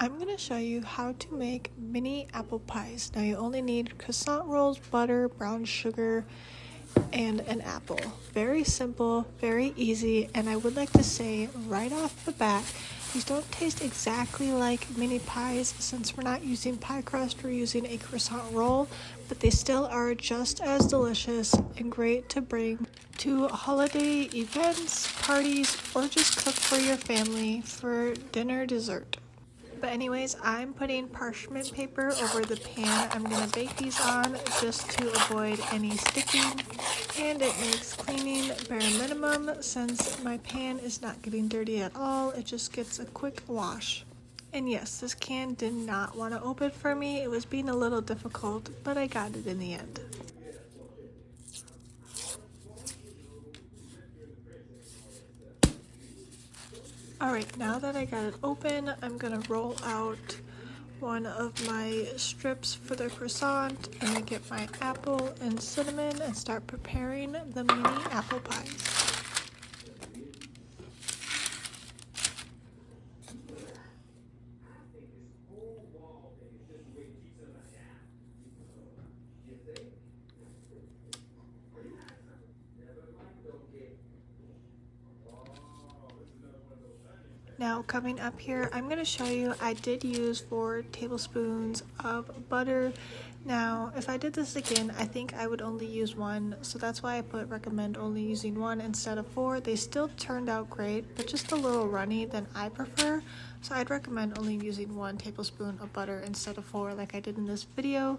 I'm going to show you how to make mini apple pies. Now you only need croissant rolls, butter, brown sugar, and an apple. Very simple, very easy, and I would like to say right off the bat, these don't taste exactly like mini pies since we're not using pie crust, we're using a croissant roll, but they still are just as delicious and great to bring to holiday events, parties, or just cook for your family for dinner, dessert. But anyways, I'm putting parchment paper over the pan I'm going to bake these on just to avoid any sticking, and it makes cleaning bare minimum since my pan is not getting dirty at all. It just gets a quick wash. And yes, this can did not want to open for me. It was being a little difficult, but I got it in the end. Alright, now that I got it open, I'm going to roll out one of my strips for the croissant and then get my apple and cinnamon and start preparing the mini apple pies. Now coming up here, I'm going to show you I did use 4 tablespoons of butter. Now if I did this again, I think I would only use 1, so that's why I recommend only using 1 instead of 4. They still turned out great, but just a little runny than I prefer, so I'd recommend only using 1 tablespoon of butter instead of 4 like I did in this video.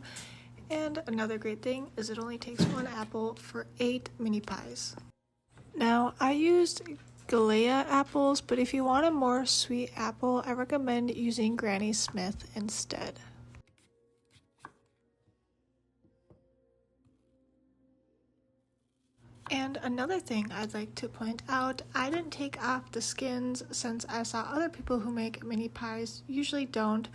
And another great thing is it only takes 1 apple for 8 mini pies. Now I used Galea apples, but if you want a more sweet apple, I recommend using Granny Smith instead. And another thing I'd like to point out, I didn't take off the skins since I saw other people who make mini pies usually don't,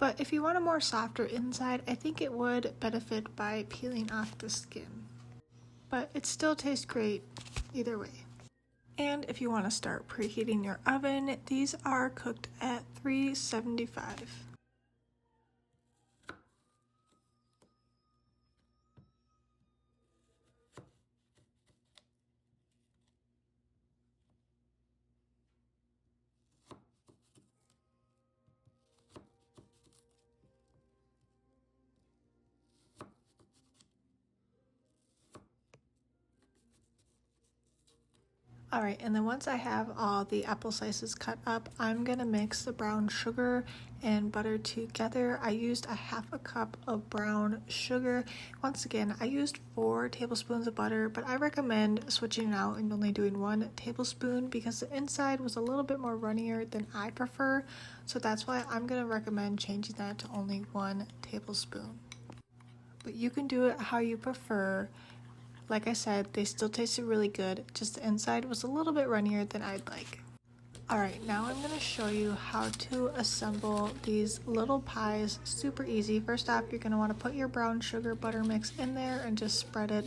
but if you want a more softer inside, I think it would benefit by peeling off the skin. But it still tastes great either way. And if you want to start preheating your oven, these are cooked at 375. Alright, and then once I have all the apple slices cut up, I'm going to mix the brown sugar and butter together. I used a half a cup of brown sugar. Once again, I used 4 tablespoons of butter, but I recommend switching out and only doing 1 tablespoon because the inside was a little bit more runnier than I prefer. So that's why I'm going to recommend changing that to only 1 tablespoon. But you can do it how you prefer. Like I said, they still tasted really good, just the inside was a little bit runnier than I'd like. Alright, now I'm going to show you how to assemble these little pies. Super easy. First off, you're going to want to put your brown sugar butter mix in there and just spread it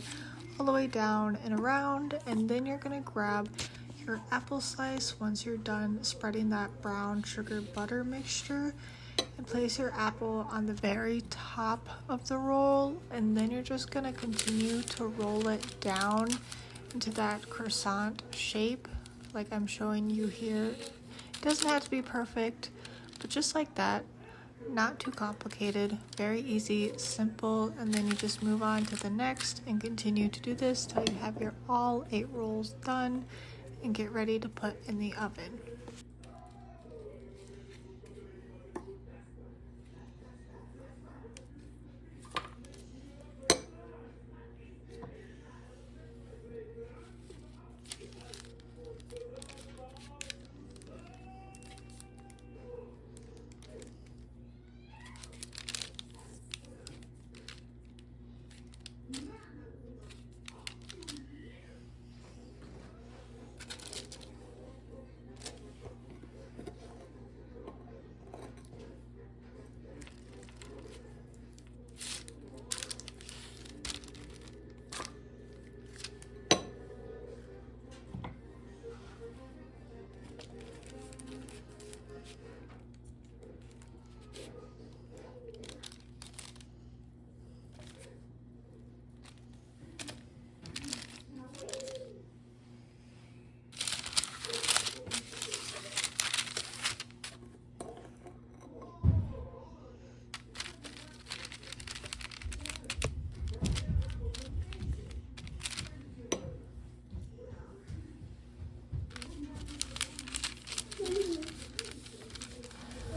all the way down and around, and then you're going to grab your apple slice once you're done spreading that brown sugar butter mixture, and place your apple on the very top of the roll, and then you're just going to continue to roll it down into that croissant shape like I'm showing you here. It doesn't have to be perfect, but just like that, not too complicated, very easy, simple, and then you just move on to the next and continue to do this till you have your all 8 rolls done and get ready to put in the oven.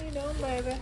you doing, baby?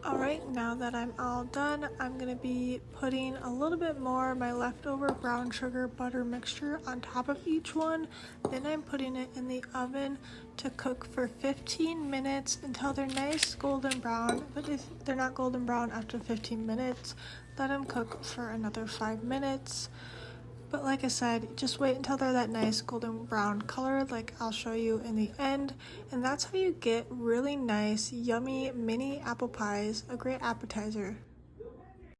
Alright, now that I'm all done, I'm going to be putting a little bit more of my leftover brown sugar butter mixture on top of each one. Then I'm putting it in the oven to cook for 15 minutes until they're nice golden brown. But if they're not golden brown after 15 minutes, let them cook for another 5 minutes. But like I said, just wait until they're that nice golden brown color like I'll show you in the end. And that's how you get really nice, yummy mini apple pies, a great appetizer.